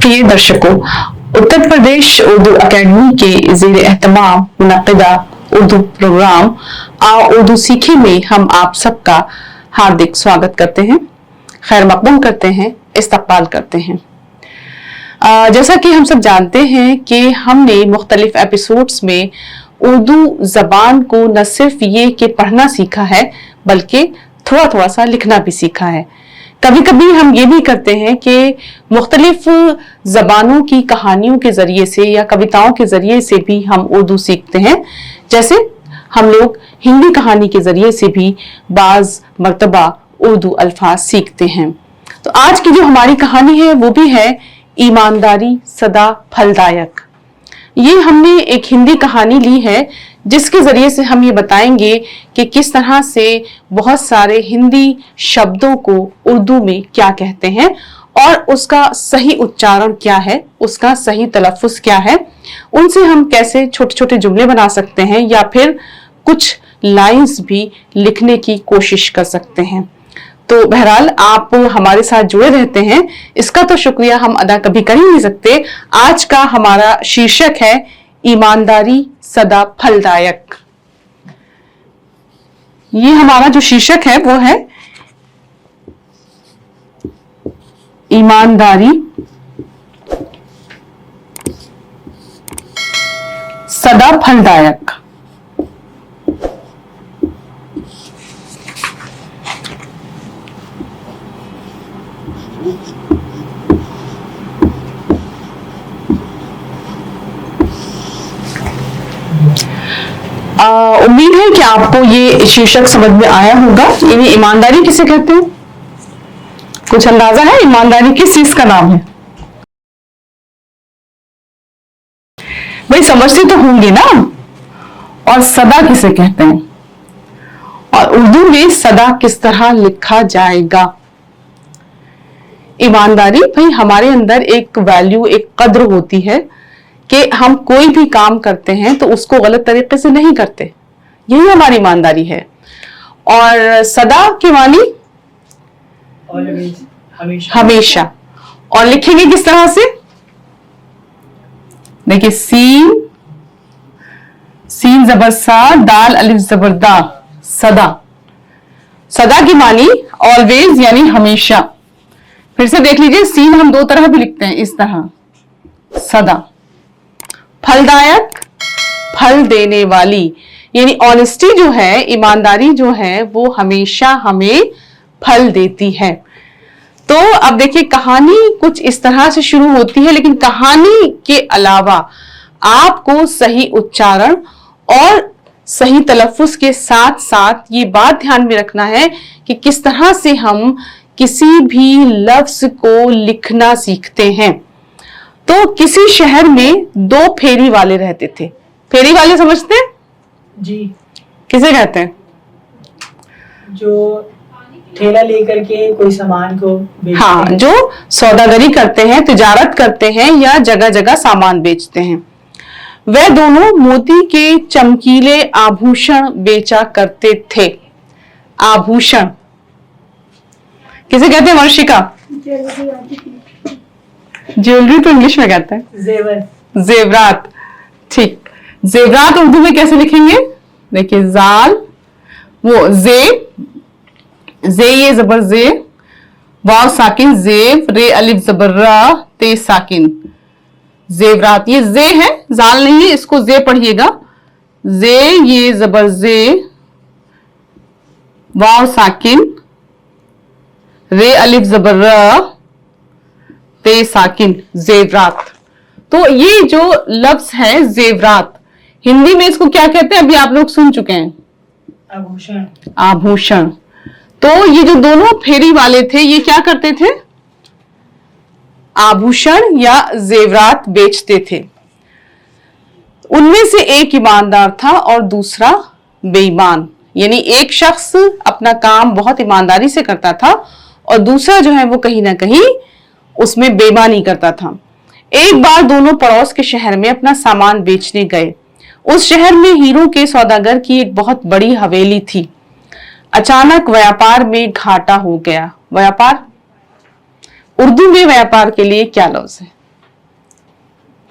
प्रिय दर्शकों, उत्तर प्रदेश उर्दू अकेडमी के ज़ेर एहतमाम मुनक़िदा उर्दू प्रोग्राम आओ उर्दू सीखे में हम आप सबका हार्दिक स्वागत करते हैं, खैर मकबूल करते हैं, इस्तकबाल करते हैं। जैसा कि हम सब जानते हैं कि हमने मुख्तलिफ एपिसोड्स में उर्दू जबान को न सिर्फ ये कि पढ़ना सीखा है बल्कि थोड़ा थोड़ा सा लिखना भी सीखा है। कभी कभी हम ये भी करते हैं कि मुख्तलिफ जबानों की कहानियों के जरिए से या कविताओं के जरिए से भी हम उर्दू सीखते हैं। जैसे हम लोग हिंदी कहानी के जरिए से भी बाज मर्तबा उर्दू अल्फाज सीखते हैं। तो आज की जो हमारी कहानी है वो भी है ईमानदारी सदा फलदायक। ये हमने एक हिंदी कहानी ली है जिसके जरिए से हम ये बताएंगे कि किस तरह से बहुत सारे हिंदी शब्दों को उर्दू में क्या कहते हैं और उसका सही उच्चारण क्या है, उसका सही तलफ़्फ़ुज़ क्या है, उनसे हम कैसे छोटे छोटे जुमले बना सकते हैं या फिर कुछ लाइंस भी लिखने की कोशिश कर सकते हैं। तो बहरहाल आप हमारे साथ जुड़े रहते हैं, इसका तो शुक्रिया हम अदा कभी कर ही नहीं सकते। आज का हमारा शीर्षक है ईमानदारी सदा फलदायक। ये हमारा जो शीर्षक है वो है ईमानदारी सदा फलदायक। उम्मीद है कि आपको ये शीर्षक समझ में आया होगा। यानी ईमानदारी किसे कहते हैं, कुछ अंदाजा है ईमानदारी किस चीज का नाम है? भाई समझते तो होंगे ना। और सदा किसे कहते हैं और उर्दू में सदा किस तरह लिखा जाएगा? ईमानदारी भाई हमारे अंदर एक वैल्यू, एक कद्र होती है कि हम कोई भी काम करते हैं तो उसको गलत तरीके से नहीं करते, यही हमारी ईमानदारी है। और सदा के मानी हमेशा। और लिखेंगे किस तरह से? देखिए सीन जबर सा, दाल अलिफ जबर दा, सदा। सदा की मानी ऑलवेज यानी हमेशा। फिर से देख लीजिए, सीन हम दो तरह भी लिखते हैं, इस तरह सदा। फलदायक फल देने वाली, यानी ऑनेस्टी जो है, ईमानदारी जो है वो हमेशा हमें फल देती है। तो अब देखिए कहानी कुछ इस तरह से शुरू होती है, लेकिन कहानी के अलावा आपको सही उच्चारण और सही तलफ़्फ़ुज़ के साथ साथ ये बात ध्यान में रखना है कि किस तरह से हम किसी भी लफ्ज को लिखना सीखते हैं। तो किसी शहर में दो फेरी वाले रहते थे। फेरी वाले समझते हैं जी? किसे कहते हैं? जो ठेला लेकर के कोई सामान को बेचते हाँ, हैं। जो सौदागरी करते हैं, तिजारत करते हैं या जगह जगह सामान बेचते हैं। वह दोनों मोती के चमकीले आभूषण बेचा करते थे। आभूषण किसे कहते हैं वर्षिका? ज्वेलरी तो इंग्लिश में कहते हैं जेवर, जेवरात। ठीक, जेवरात उर्दू में कैसे लिखेंगे? देखिए जाल, वो जे ये जबर जे, वाव साकिन जेव, रे अलिफ जबर रा, ते साकिन जेवरात। ये जे है, जाल नहीं है, इसको जे पढ़िएगा। जे ये जबर जे, वाव साकिन, रे अलिफ जबर रा, ते साकिन, जेवरात। तो ये जो लफ्ज है जेवरात, हिंदी में इसको क्या कहते हैं? अभी आप लोग सुन चुके हैं, आभूषण। आभूषण। तो ये जो दोनों फेरी वाले थे ये क्या करते थे? आभूषण या जेवरात बेचते थे। उनमें से एक ईमानदार था और दूसरा बेईमान। यानी एक शख्स अपना काम बहुत ईमानदारी से करता था और दूसरा जो है वो कहीं ना कहीं उसमें बेईमानी करता था। एक बार दोनों पड़ोस के शहर में अपना सामान बेचने गए। उस शहर में हीरो के सौदागर की एक बहुत बड़ी हवेली थी। अचानक व्यापार में घाटा हो गया। व्यापार, उर्दू में व्यापार के लिए क्या लफ्ज है?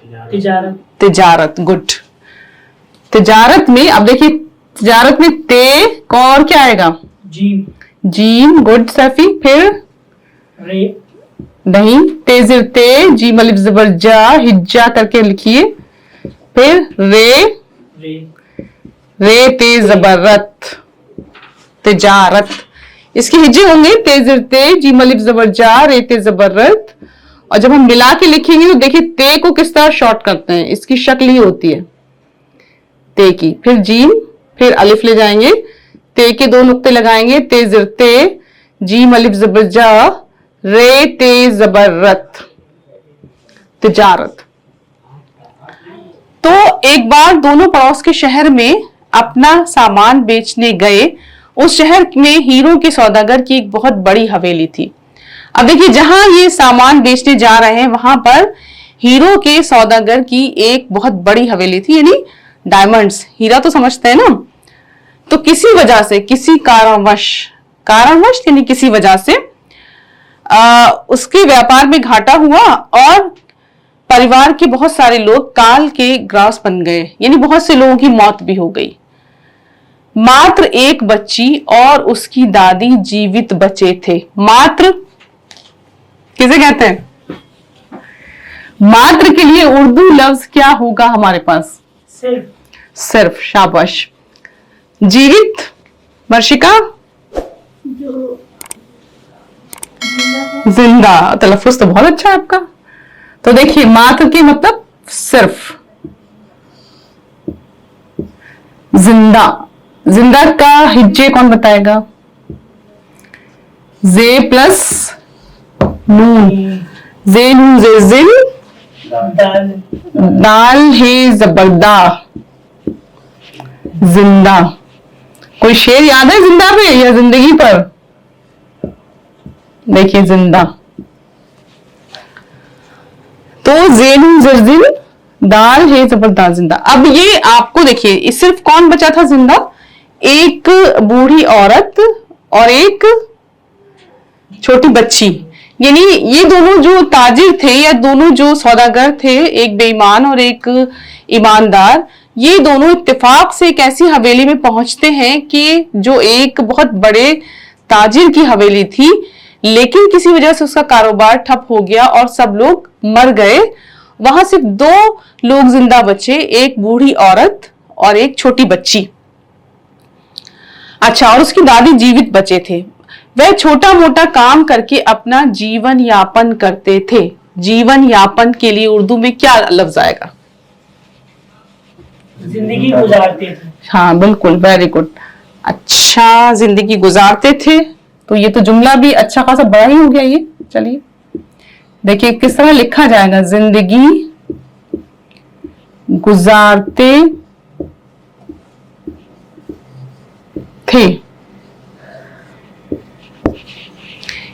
तिजारत। तिजारत, गुड। तिजारत में अब देखिए, तिजारत में ते और क्या आएगा? जीम। जीम, गुड सैफी। फिर रे। नहीं, तेजिर ते, जीम अलिफ जबर जा, हिज्जा करके लिखिए। फिर रे, रे। रे ते जबरत, तिजारत। इसके हिज्जे होंगे तेजिर ते, जीम अलिफ जबर जा, रे ते जबरत। और जब हम मिला के लिखेंगे तो देखिए ते को किस तरह शॉर्ट करते हैं, इसकी शक्ल ही होती है ते की। फिर जीम, फिर अलिफ ले जाएंगे, ते के 2 नुक्ते लगाएंगे, तेजिर ते, जीम अलिफ जबर जा, रे ते जबरत, तिजारत। तो एक बार दोनों पड़ोस के शहर में अपना सामान बेचने गए। उस शहर में हीरो के सौदागर की एक बहुत बड़ी हवेली थी। अब देखिए, जहां ये सामान बेचने जा रहे हैं वहां पर हीरो के सौदागर की एक बहुत बड़ी हवेली थी, यानी डायमंड्स, हीरा तो समझते हैं ना। तो किसी वजह से, किसी कारणवश यानी किसी वजह से उसके व्यापार में घाटा हुआ और परिवार के बहुत सारे लोग काल के ग्रास बन गए, यानी बहुत से लोगों की मौत भी हो गई। मात्र एक बच्ची और उसकी दादी जीवित बचे थे। मात्र किसे कहते हैं? मात्र के लिए उर्दू लफ्ज क्या होगा हमारे पास? सिर्फ। सिर्फ, शाबाश। जीवित, वर्षिका? जिंदा। तलफ्फुज तो बहुत अच्छा है आपका। तो देखिए, मात्र के मतलब सिर्फ, जिंदा। जिंदा का हिज्जे कौन बताएगा? जे प्लस नून, जे नून जे जिन, दाल। दाल है जबरदा, जिंदा। कोई शेर याद है जिंदा पे या जिंदगी पर? देखिए, जिंदा। तो जेनू जर्जिन, दाल है जबरदस्त, जिंदा। अब ये आपको देखिए, सिर्फ कौन बचा था जिंदा? एक बूढ़ी औरत और एक छोटी बच्ची। यानी ये दोनों जो ताजिर थे या दोनों जो सौदागर थे, एक बेईमान और एक ईमानदार, ये दोनों इत्तेफाक से एक ऐसी हवेली में पहुंचते हैं कि जो एक बहुत बड़े ताजिर की हवेली थी, लेकिन किसी वजह से उसका कारोबार ठप हो गया और सब लोग मर गए। वहां सिर्फ 2 लोग जिंदा बचे, एक बूढ़ी औरत और एक छोटी बच्ची। अच्छा, और उसकी दादी जीवित बचे थे। वह छोटा मोटा काम करके अपना जीवन यापन करते थे। जीवन यापन के लिए उर्दू में क्या लफ्ज आएगा? जिंदगी गुजारते थे। हाँ, बिल्कुल, वेरी गुड। अच्छा, जिंदगी गुजारते थे। तो ये तो जुमला भी अच्छा खासा बड़ा ही हो गया ये। चलिए देखिए किस तरह लिखा जाएगा। जिंदगी गुजारते थे।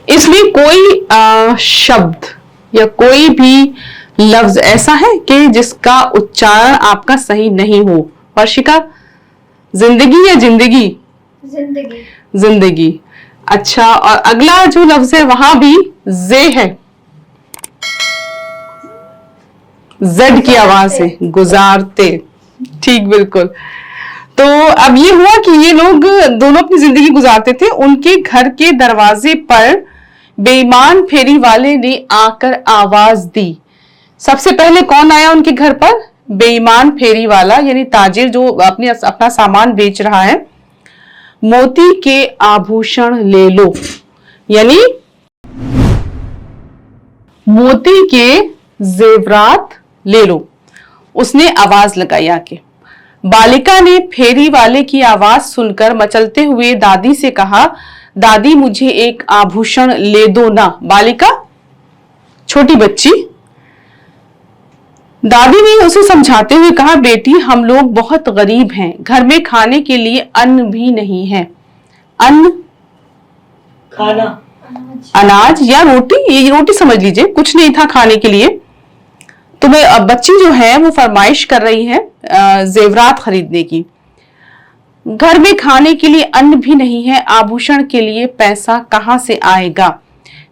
इसलिए कोई शब्द या कोई भी लफ्ज ऐसा है कि जिसका उच्चारण आपका सही नहीं हो? वर्षिका, जिंदगी या जिंदगी? जिंदगी। जिंदगी। अच्छा, और अगला जो लफ्ज है वहां भी जे है, जेड की आवाज से, गुजारते। ठीक, बिल्कुल। तो अब ये हुआ कि ये लोग दोनों अपनी जिंदगी गुजारते थे। उनके घर के दरवाजे पर बेईमान फेरी वाले ने आकर आवाज दी। सबसे पहले कौन आया उनके घर पर? बेईमान फेरी वाला, यानी ताजिर जो अपना सामान बेच रहा है। मोती के आभूषण ले लो, यानी मोती के जेवरात ले लो, उसने आवाज लगाई आके। बालिका ने फेरी वाले की आवाज सुनकर मचलते हुए दादी से कहा, दादी मुझे एक आभूषण ले दो ना। बालिका, छोटी बच्ची। दादी ने उसे समझाते हुए कहा, बेटी हम लोग बहुत गरीब हैं, घर में खाने के लिए अन्न भी नहीं है। अन्न, खाना, अनाज या रोटी, ये रोटी समझ लीजिए, कुछ नहीं था खाने के लिए। तो बच्ची जो है वो फरमाइश कर रही है जेवरात खरीदने की। घर में खाने के लिए अन्न भी नहीं है, आभूषण के लिए पैसा कहां से आएगा?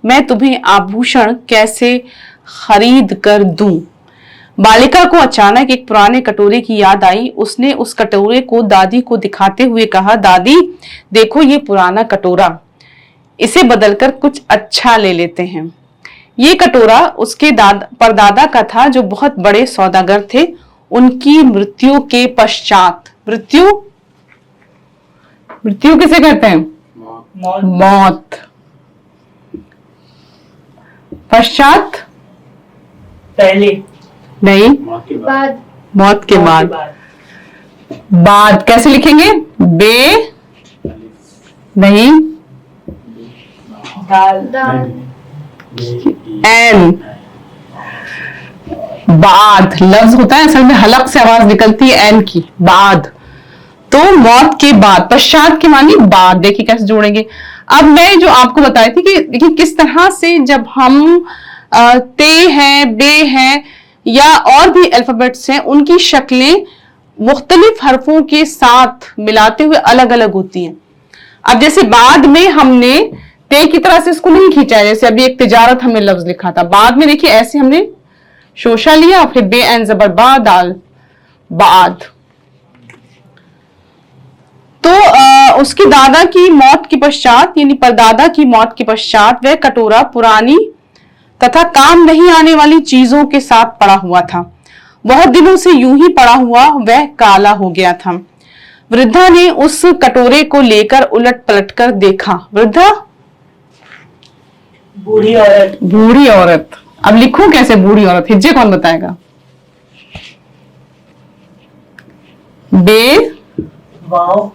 मैं तुम्हें आभूषण कैसे खरीद कर दूं? बालिका को अचानक एक पुराने कटोरे की याद आई। उसने उस कटोरे को दादी को दिखाते हुए कहा, दादी देखो ये पुराना कटोरा, इसे बदलकर कुछ अच्छा ले लेते हैं। ये कटोरा उसके परदादा का था जो बहुत बड़े सौदागर थे। उनकी मृत्यु के पश्चात, मृत्यु किसे कहते हैं? मौत। पश्चात पहले नहीं, बाद मौत के बाद। बाद कैसे लिखेंगे? बे नहीं, दाल एन। बाद लफ्ज होता है, असल में हलक से आवाज निकलती है एन की, बाद। तो मौत के बाद, पश्चात के मानी बाद। देखिए कैसे जोड़ेंगे। अब मैं जो आपको बताई थी कि देखिए किस तरह से जब हम ते हैं, बे हैं या और भी अल्फाबेट्स हैं, उनकी शक्लें मुख्तलिफ हरफों के साथ मिलाते हुए अलग अलग होती हैं। अब जैसे बाद में हमने ते की तरह से इसको नहीं खींचा है, जैसे अभी एक तिजारत हमने लफ्ज लिखा था, बाद में देखिए ऐसे हमने शोशा लिया, फिर बे एन जबर बा दाल, बाद। तो उसकी दादा की मौत के पश्चात, यानी परदादा की मौत के पश्चात वह कटोरा पुरानी तथा काम नहीं आने वाली चीजों के साथ पड़ा हुआ था। बहुत दिनों से यूं ही पड़ा हुआ वह काला हो गया था। वृद्धा ने उस कटोरे को लेकर उलट पलट कर देखा। वृद्धा बूढ़ी औरत। बूढ़ी औरत। अब लिखूं कैसे बूढ़ी औरत? हिज्जे कौन बताएगा? बे वाव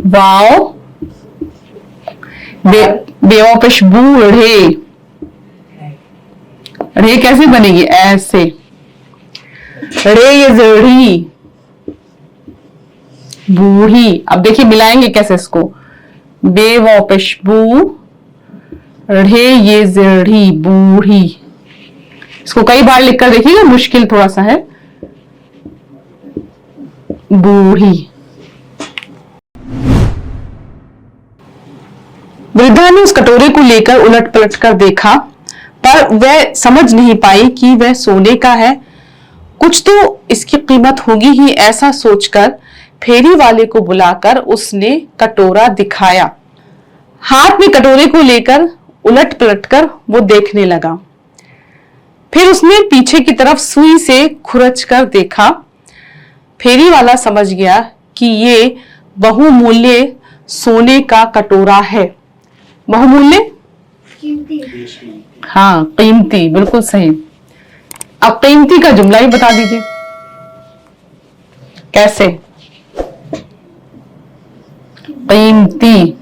वाव बेवापिश बूढ़े। रे कैसे बनेगी? ऐसे। रे ये जड़ी, बूढ़ी। अब देखिए मिलाएंगे कैसे इसको। बेवापिश बू, ढे ये जड़ी, बूढ़ी। इसको कई बार लिखकर देखिएगा, मुश्किल थोड़ा सा है। बूढ़ी। वृद्धा ने उस कटोरे को लेकर उलट पलट कर देखा, पर वह समझ नहीं पाई कि वह सोने का है। कुछ तो इसकी कीमत होगी ही, ऐसा सोचकर फेरी वाले को बुलाकर उसने कटोरा दिखाया। हाथ में कटोरे को लेकर उलट पलट कर वो देखने लगा। फिर उसने पीछे की तरफ सुई से खुरच कर देखा। फेरी वाला समझ गया कि ये बहुमूल्य सोने का कटोरा है। बहुमूल्य, कीमती हाँ कीमती, बिल्कुल सही। अब कीमती का जुमला ही बता दीजिए कैसे? कीमती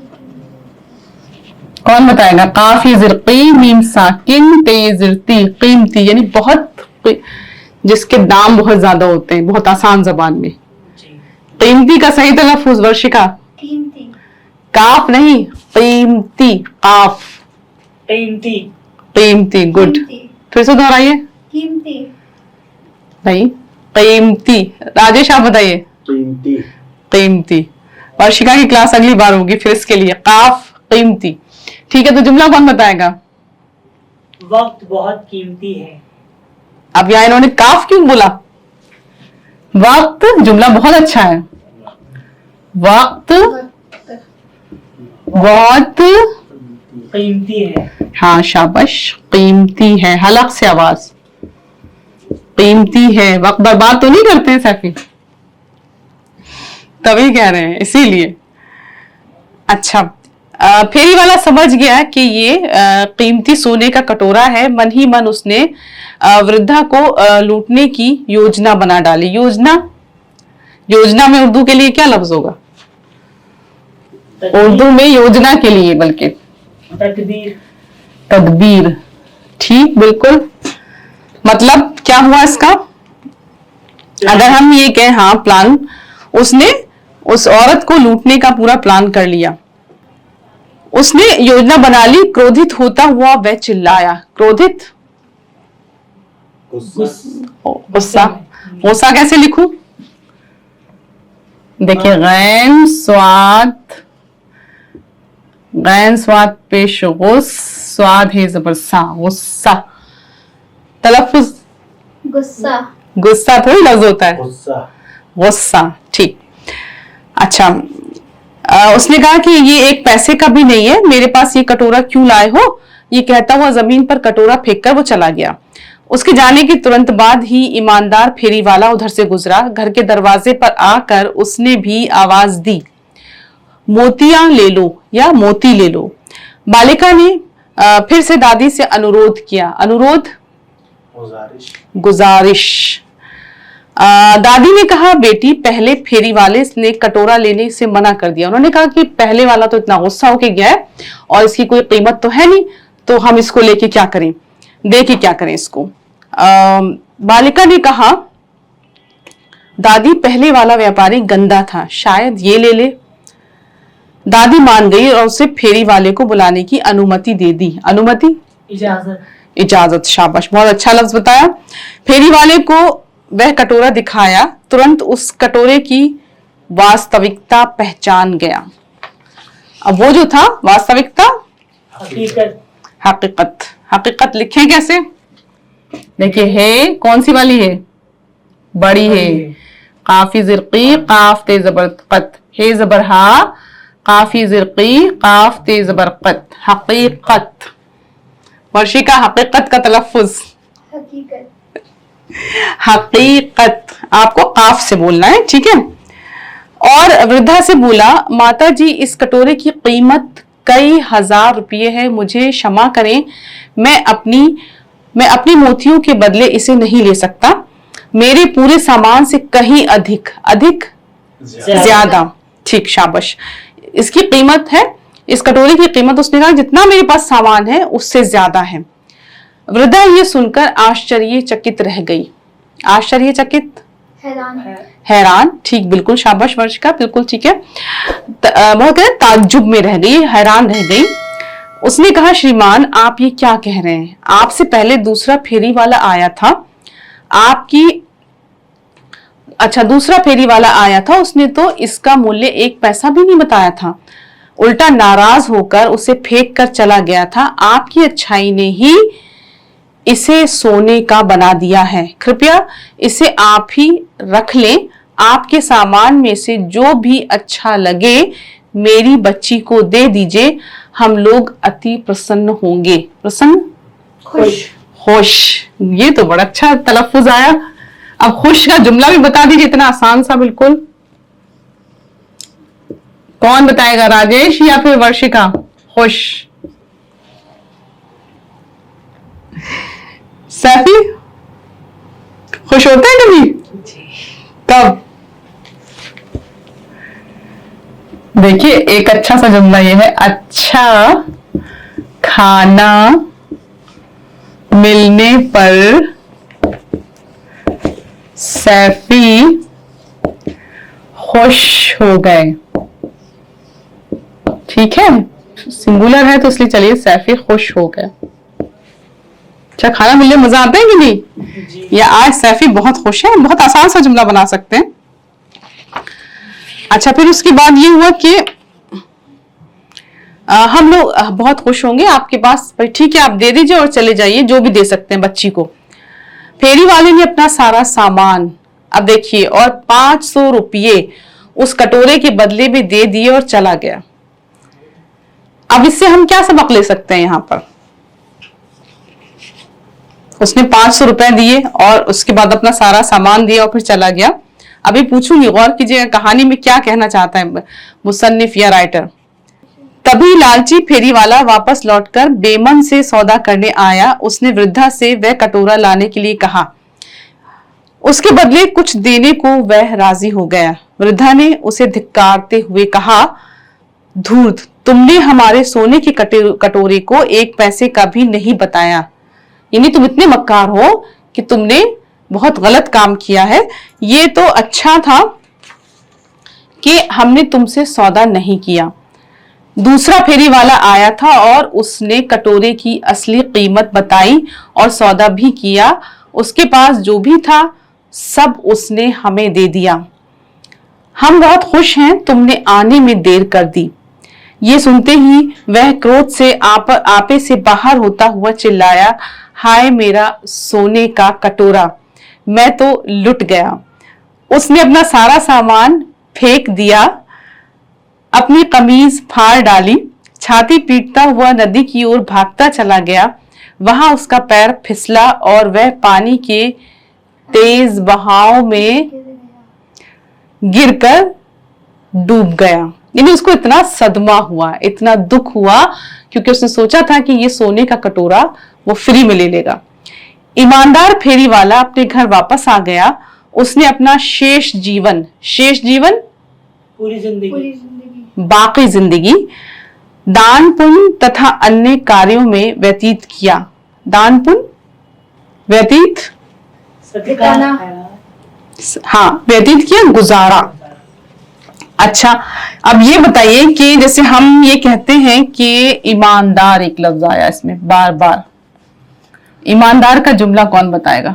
कौन बताएगा? काफी जिरकी मीम साकिन तेजिरती, कीमती यानी बहुत, जिसके दाम बहुत ज्यादा होते हैं, बहुत आसान जबान में। कीमती का सही तलफ्फुज वर्षिका? कीमती काफ नहीं, कीमती, काफ। कीमती। कीमती, गुड। फिर से दोहराइए। कीमती नहीं, कीमती। राजेश आप बताइए। कीमती। कीमती। वर्षिका की क्लास अगली बार होगी फिर इसके लिए। काफ, कीमती। ठीक है, तो जुमला कौन बताएगा? वक्त बहुत कीमती है। अब यहाँ इन्होंने काफ क्यों बोला? वक्त जुमला बहुत अच्छा है। वक्त बहुत कीमती है। हाँ शाबाश, कीमती है, हलक से आवाज। कीमती है। वक्त बर्बाद तो नहीं करते हैं सैफी? तभी कह रहे हैं, इसीलिए। अच्छा, फेरी वाला समझ गया कि ये कीमती सोने का कटोरा है। मन ही मन उसने वृद्धा को लूटने की योजना बना डाली। योजना, योजना में उर्दू के लिए क्या लफ्ज होगा? उर्दू में योजना के लिए बल्कि तकदीर। तदबीर। ठीक, बिल्कुल। मतलब क्या हुआ इसका? अगर हम ये कहें, हाँ प्लान, उसने उस औरत को लूटने का पूरा प्लान कर लिया। उसने योजना बना ली। क्रोधित होता हुआ वह चिल्लाया। क्रोधित, गुस्सा। गुस्सा कैसे लिखूं? देखिए, गैन स्वाद, गैन स्वाद पेश गुस, स्वाद है जबर सा, गुस्सा। तलफ्फुज गुस्सा गुस्सा थोड़ी लफ्ज होता है, गुस्सा। गुस्सा, ठीक। अच्छा, उसने कहा कि ये एक पैसे का भी नहीं है, मेरे पास ये कटोरा क्यों लाए हो? ये कहता हुआ जमीन पर कटोरा फेंककर वो चला गया। उसके जाने के तुरंत बाद ही ईमानदार फेरी वाला उधर से गुजरा। घर के दरवाजे पर आकर उसने भी आवाज दी, मोतियां ले लो या मोती ले लो। बालिका ने फिर से दादी से अनुरोध किया। अनुरोध, गुजारिश। गुजारिश। दादी ने कहा, बेटी, पहले फेरी वाले ने कटोरा लेने से मना कर दिया। उन्होंने कहा कि पहले वाला तो इतना गुस्सा होके गया है और इसकी कोई कीमत तो है नहीं, तो हम इसको लेके क्या करें, दे के क्या करें इसको। बालिका ने कहा, दादी, पहले वाला व्यापारी गंदा था, शायद ये ले ले। दादी मान गई और उसे फेरी वाले को बुलाने की अनुमति दे दी। अनुमति, इजाजत। इजाजत, शाबाश, बहुत अच्छा लफ्ज बताया। फेरी वाले को वह कटोरा दिखाया। तुरंत उस कटोरे की वास्तविकता पहचान गया। अब वो जो था वास्तविकता, हकीकत। हकीकत। हकीकत लिखें कैसे? देखिए, है कौन सी वाली है? बड़ी है। काफी जिरकी, काफ ते जबर कत, है जबर हा, काफी जिरकी, काफ ते जबर कत, हकीकत। वर्षिका, हकीकत का तलफ्फुज। हकीकत। हकीकत, आपको काफ से बोलना है, ठीक है। और वृद्धा से बोला, माता जी, इस कटोरे की कीमत कई हजार रुपये है, मुझे क्षमा करें, मैं अपनी मोतियों के बदले इसे नहीं ले सकता। मेरे पूरे सामान से कहीं अधिक, अधिक ज्यादा, ठीक, शाबाश। इसकी कीमत है, इस कटोरे की कीमत, उसने कहा, जितना मेरे पास सामान है उससे ज्यादा है। वृद्धा ये सुनकर आश्चर्यचकित रह गई। आश्चर्यचकित, हैरान। हैरान, ठीक, बिल्कुल, शाबाश वर्षिका, बिल्कुल ठीक है। बहुत ताज्जुब में रह गई, हैरान रह गई। उसने कहा, श्रीमान, आप ये क्या कह रहे हैं? आपसे पहले दूसरा फेरी वाला आया था, दूसरा फेरी वाला आया था, उसने तो इसका मूल्य 1 पैसा भी नहीं बताया था, उल्टा नाराज होकर उसे फेंक कर चला गया था। आपकी अच्छाई ने ही इसे सोने का बना दिया है, कृपया इसे आप ही रख लें। आपके सामान में से जो भी अच्छा लगे मेरी बच्ची को दे दीजिए, हम लोग अति प्रसन्न होंगे। प्रसन्न, खुश। खुश, ये तो बड़ा अच्छा तलफ्फुज आया। अब खुश का जुमला भी बता दीजिए, इतना आसान सा, बिल्कुल। कौन बताएगा, राजेश या फिर वर्षिका? खुश, सैफी, खुश होते हैं कभी? कब? देखिए, एक अच्छा सा जुमला ये है, अच्छा खाना मिलने पर सैफी खुश हो गए। ठीक है, सिंगुलर है तो इसलिए चलिए, सैफी खुश हो गए। अच्छा, खाना मिलने मजा आता है कि नहीं? या आज सैफी बहुत खुश है, बहुत आसान सा जुमला बना सकते हैं। अच्छा, फिर उसके बाद ये हुआ कि हम लोग बहुत खुश होंगे आपके पास, ठीक है, आप दे दीजिए और चले जाइए, जो भी दे सकते हैं बच्ची को। फेरी वाले ने अपना सारा सामान, अब देखिए, और 500 रुपये उस कटोरे के बदले में दे दिए और चला गया। अब इससे हम क्या सबक ले सकते हैं? यहां पर उसने 500 रुपए दिए और उसके बाद अपना सारा सामान दिया और फिर चला गया। अभी पूछूंगी, गौर कीजिएगा कहानी में क्या कहना चाहता है मुसन्निफ या राइटर। तभी लालची फेरी वाला वापस लौटकर बेमन से सौदा करने आया। उसने वृद्धा से वह कटोरा लाने के लिए कहा, उसके बदले कुछ देने को वह राजी हो गया। वृद्धा ने उसे धिक्कारते हुए कहा, धूर्त, तुमने हमारे सोने के कटोरे को 1 पैसे का भी नहीं बताया, यानी तुम इतने मक्कार हो कि तुमने बहुत गलत काम किया है। ये तो अच्छा था कि हमने तुमसे सौदा नहीं किया। दूसरा फेरी वाला आया था और उसने कटोरे की असली कीमत बताई और सौदा भी किया। उसके पास जो भी था सब उसने हमें दे दिया। हम बहुत खुश हैं, तुमने आने में देर कर दी। ये सुनते ही वह क्रोध से आपे से बाहर होता हुआ चिल्लाया, हाय मेरा सोने का कटोरा, मैं तो लुट गया। उसने अपना सारा सामान फेंक दिया, अपनी कमीज फाड़ डाली, छाती पीटता हुआ नदी की ओर भागता चला गया। वहां उसका पैर फिसला और वह पानी के तेज बहाव में गिरकर डूब गया। यानी उसको इतना सदमा हुआ, इतना दुख हुआ, क्योंकि उसने सोचा था कि ये सोने का कटोरा वो फ्री में ले लेगा। ईमानदार फेरी वाला अपने घर वापस आ गया। उसने अपना शेष जीवन पूरी जिंदगी पूरी जिंदगी बाकी जिंदगी दान पुण्य तथा अन्य कार्यों में व्यतीत किया। दान पुण्य व्यतीत, बिताना। हाँ, व्यतीत किया, गुजारा। अच्छा, अब ये बताइए कि जैसे हम ये कहते हैं कि ईमानदार, एक लफ्ज आया इसमें बार बार, ईमानदार का जुमला कौन बताएगा?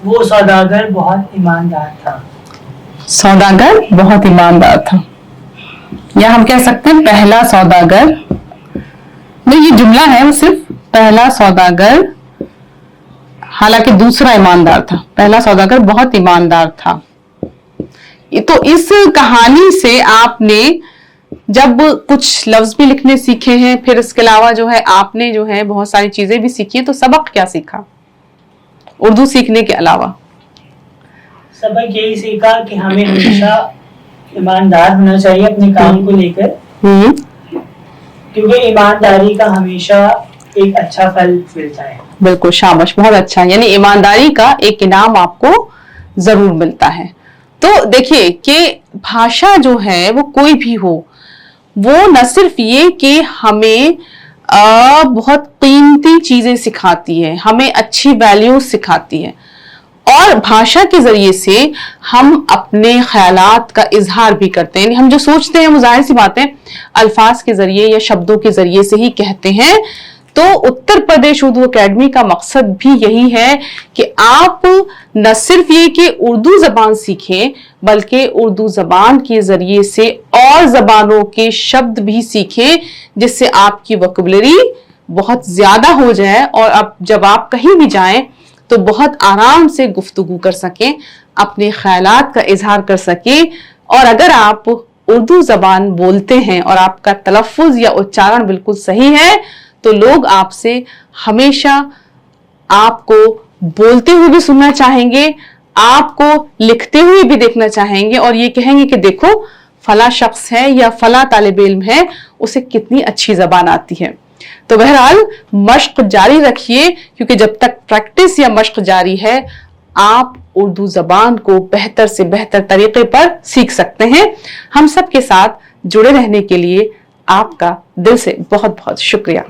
वो सौदागर बहुत ईमानदार था। सौदागर बहुत ईमानदार था, या हम कह सकते हैं पहला सौदागर। नहीं, ये जुमला है, वो सिर्फ पहला सौदागर, हालांकि दूसरा ईमानदार था। पहला सौदागर बहुत ईमानदार था। तो इस कहानी से आपने जब कुछ लफ्ज भी लिखने सीखे हैं, फिर इसके अलावा जो है आपने जो है बहुत सारी चीजें भी सीखी हैं, तो सबक क्या सीखा उर्दू सीखने के अलावा? सबक यही सीखा कि हमें हमेशा ईमानदार होना चाहिए अपने काम को लेकर, क्योंकि ईमानदारी का हमेशा एक अच्छा फल मिलता है। बिल्कुल, शाबाश, बहुत अच्छा। यानी ईमानदारी का एक इनाम आपको जरूर मिलता है। तो देखिए कि भाषा जो है वो कोई भी हो, वो न सिर्फ ये कि हमें बहुत कीमती चीजें सिखाती है, हमें अच्छी वैल्यूज सिखाती है, और भाषा के जरिए से हम अपने ख्यालात का इजहार भी करते हैं। हम जो सोचते हैं वो जाहिर सी बात है अल्फाज के जरिए या शब्दों के जरिए से ही कहते हैं। तो उत्तर प्रदेश उर्दू अकेडमी का मकसद भी यही है कि आप न सिर्फ ये कि उर्दू जबान सीखें, बल्कि उर्दू जबान के जरिए से और जबानों के शब्द भी सीखें, जिससे आपकी वोकैबुलरी बहुत ज्यादा हो जाए और अब जब आप कहीं भी जाएं तो बहुत आराम से गुफ्तगू कर सकें, अपने ख्यालात का इजहार कर सकें। और अगर आप उर्दू जबान बोलते हैं और आपका तलफ़ुज़ या उच्चारण बिल्कुल सही है, तो लोग आपसे हमेशा आपको बोलते हुए भी सुनना चाहेंगे, आपको लिखते हुए भी देखना चाहेंगे, और ये कहेंगे कि देखो फला शख्स है या फला तालिब इल्म है, उसे कितनी अच्छी जबान आती है। तो बहरहाल मश्क जारी रखिए, क्योंकि जब तक प्रैक्टिस या मश्क जारी है आप उर्दू जबान को बेहतर से बेहतर तरीके पर सीख सकते हैं। हम सब के साथ जुड़े रहने के लिए आपका दिल से बहुत बहुत शुक्रिया।